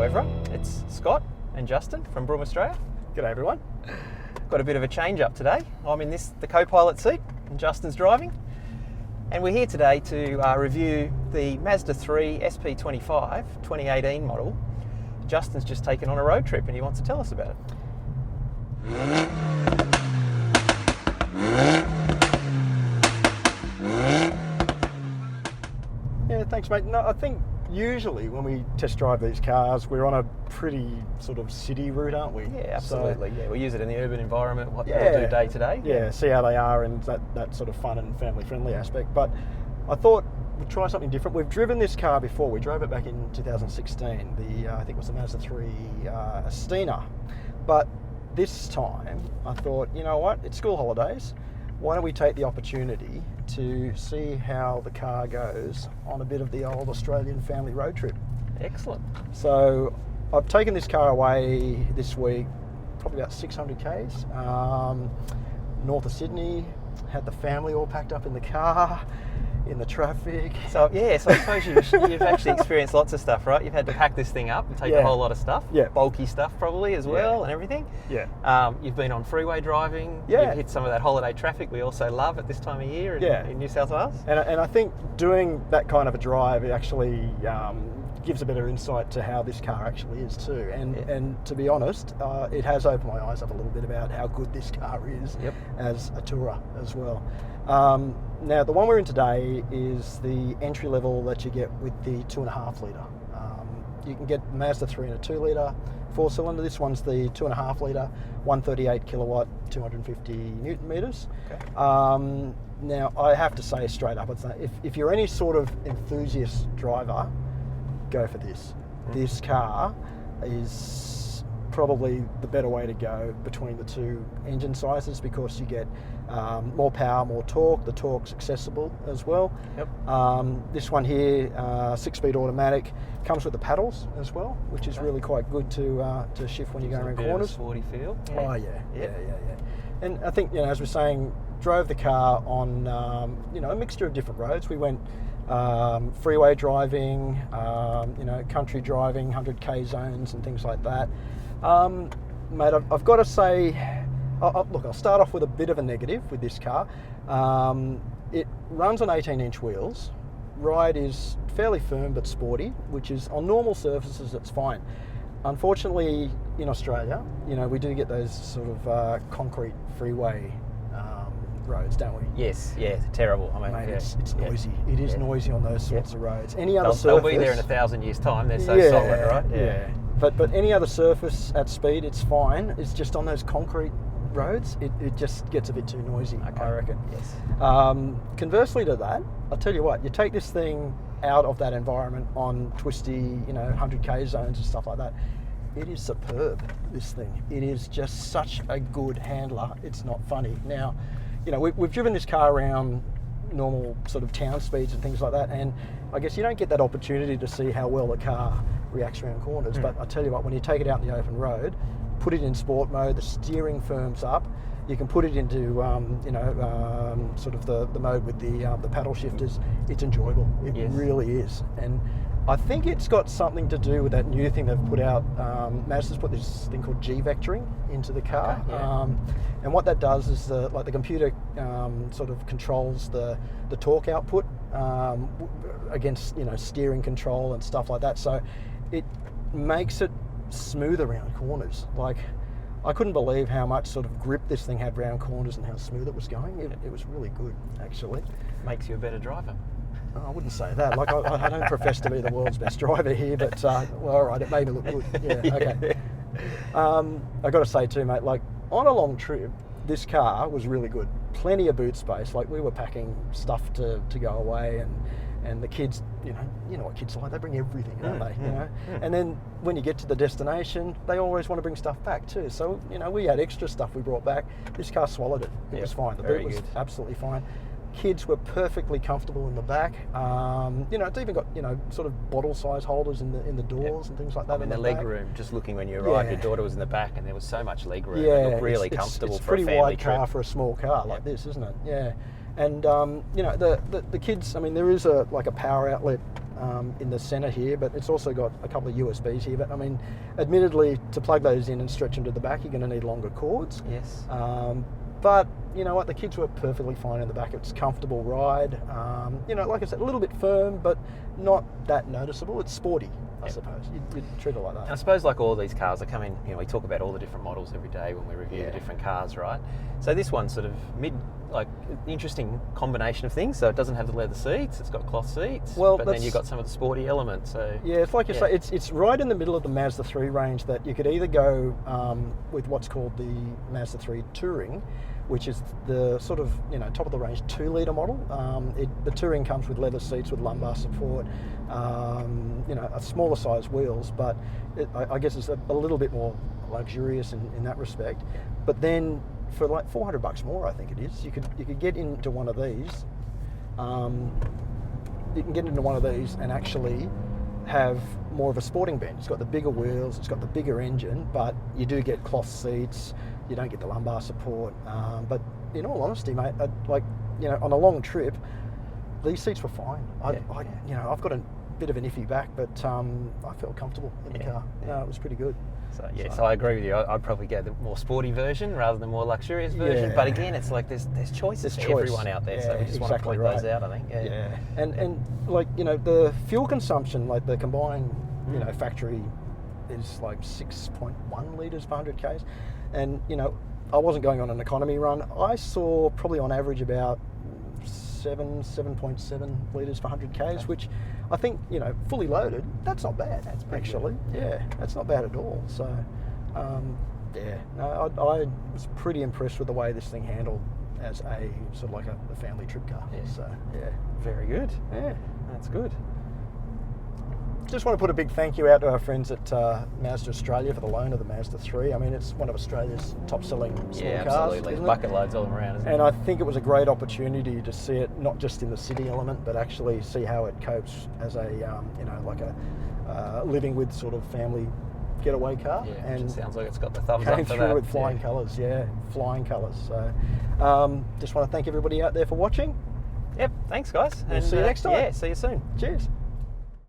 Brrrrm. It's Scott and Justin from Brrrrm Australia. G'day everyone. Got a bit of a change up today. I'm in the co-pilot seat and Justin's driving. And we're here today to review the Mazda 3 SP25 2018 model. Justin's just taken on a road trip and he wants to tell us about it. Yeah, thanks mate. No, I think usually when we test drive these cars, we're on a pretty sort of city route, aren't we? Yeah, absolutely. So, we use it in the urban environment, what yeah, we'll do day to day. Yeah, see how they are and that sort of fun and family friendly aspect. But I thought we'd try something different. We've driven this car before. We drove it back in 2016. I think it was the Mazda 3 Astina. But this time I thought, you know what, it's school holidays. Why don't we take the opportunity to see how the car goes on a bit of the old Australian family road trip. Excellent. So I've taken this car away this week, probably about 600 k's, north of Sydney, had the family all packed up in the car, in the traffic. So I suppose you've actually experienced lots of stuff, right? You've had to pack this thing up and take a whole lot of stuff, bulky stuff probably as well and everything. Yeah. You've been on freeway driving, you've hit some of that holiday traffic we also love at this time of year in New South Wales. And I think doing that kind of a drive, it actually gives a better insight to how this car actually is too. And to be honest, it has opened my eyes up a little bit about how good this car is as a tourer as well. Now the one we're in today is the entry level that you get with the 2.5 litre. You can get Mazda 3 in a 2 litre 4-cylinder. This one's the 2.5 litre, 138 kilowatt, 250 newton meters. Okay. Now I have to say straight up, if you're any sort of enthusiast driver, go for this. This car is probably the better way to go between the two engine sizes because you get more power, more torque. The torque's accessible as well. This one here, 6-speed automatic, comes with the paddles as well, which is really quite good to shift when you're going around corners. Sporty feel. Oh yeah. And I think, as we're saying, drove the car on a mixture of different roads. We went freeway driving, country driving, 100k zones and things like that. Mate, I've got to say, look, I'll start off with a bit of a negative with this car. It runs on 18-inch wheels. Ride is fairly firm but sporty, which is on normal surfaces, it's fine. Unfortunately, in Australia, we do get those sort of concrete freeway roads, don't we? Yes, yeah, terrible. I mean, mate, it's noisy. It is noisy on those sorts of roads. Any other surface, they'll be there in 1,000 years' time. They're so solid, right? Yeah. But any other surface at speed, it's fine. It's just on those concrete roads, it just gets a bit too noisy, I reckon. Yes. Conversely to that, I'll tell you what, you take this thing out of that environment on twisty, 100k zones and stuff like that, it is superb, this thing. It is just such a good handler. It's not funny. Now, we've driven this car around normal sort of town speeds and things like that, and I guess you don't get that opportunity to see how well the car reacts around corners. But I tell you what, when you take it out in the open road, put it in sport mode, the steering firms up. You can put it into sort of the mode with the paddle shifters. It's enjoyable. It really is. And I think it's got something to do with that new thing they've put out. Mazda's put this thing called G-vectoring into the car. And what that does is the computer sort of controls the torque output against steering control and stuff like that. So it makes it smooth around corners. Like, I couldn't believe how much sort of grip this thing had around corners and how smooth it was going. It was really good, actually. Makes you a better driver. I wouldn't say that. Like, I don't profess to be the world's best driver here, but well, all right, it made me look good. Yeah, okay. I got to say too, mate. Like, on a long trip, this car was really good. Plenty of boot space. Like, we were packing stuff to go away, and the kids, you know what kids are like. They bring everything, don't they? And then when you get to the destination, they always want to bring stuff back too. So we had extra stuff we brought back. This car swallowed it. It was fine. The boot was absolutely fine. Kids were perfectly comfortable in the back. It's even got sort of bottle size holders in the doors and things like that. I mean, the leg room. Just looking when you arrived, your daughter was in the back, and there was so much leg room. Yeah, it looked really comfortable it's for a family pretty wide trip. car for a small car like this, isn't it? Yeah. And the kids. I mean, there is a power outlet in the centre here, but it's also got a couple of USBs here. But I mean, admittedly, to plug those in and stretch them to the back, you're going to need longer cords. Yes. But you know what, the kids work perfectly fine in the back. It's a comfortable ride. You know, like I said, a little bit firm, but not that noticeable. It's sporty, I suppose. You'd treat it like that. I suppose like all these cars that come in, you know, we talk about all the different models every day when we review the different cars, right? So this one's sort of interesting combination of things. So it doesn't have the leather seats, it's got cloth seats, but then you've got some of the sporty elements. So yeah, it's like you say, it's right in the middle of the Mazda 3 range that you could either go with what's called the Mazda 3 Touring, which is the sort of, you know, top of the range 2-litre model. The Touring comes with leather seats with lumbar support, you know, a smaller size wheels, but I guess it's a little bit more luxurious in that respect. But then for like $400 more, I think it is, you could get into one of these. You can get into one of these and actually have more of a sporting bend. It's got the bigger wheels, it's got the bigger engine, but you do get cloth seats. You don't get the lumbar support. But in all honesty, mate, like, you know, on a long trip, these seats were fine. You know, I've got a bit of an iffy back, but I felt comfortable in the car. No, it was pretty good. So I agree with you. I'd probably go the more sporty version rather than the more luxurious version. But again, it's like there's choices for everyone out there. So we just want to point those out, I think. Yeah. And like, you know, the fuel consumption, like the combined, you know, factory is like 6.1 litres per 100 Ks. And, you know, I wasn't going on an economy run. I saw probably on average about 7.7 litres per 100 Ks, which I think, you know, fully loaded, that's not bad. That's actually good. Yeah, that's not bad at all. So, I was pretty impressed with the way this thing handled as a sort of like a family trip car. So, very good. Yeah, that's good. Just want to put a big thank you out to our friends at Mazda Australia for the loan of the Mazda 3. I mean, it's one of Australia's top-selling small cars. Absolutely. There's bucket loads of them around, isn't and I think it was a great opportunity to see it, not just in the city element, but actually see how it copes as a, you know, like a living with sort of family getaway car. Yeah, and it sounds like it's got the thumbs up for that. Came through with flying colours, flying colours. So, just want to thank everybody out there for watching. Yep, thanks guys. And see you next time. Yeah, see you soon. Cheers.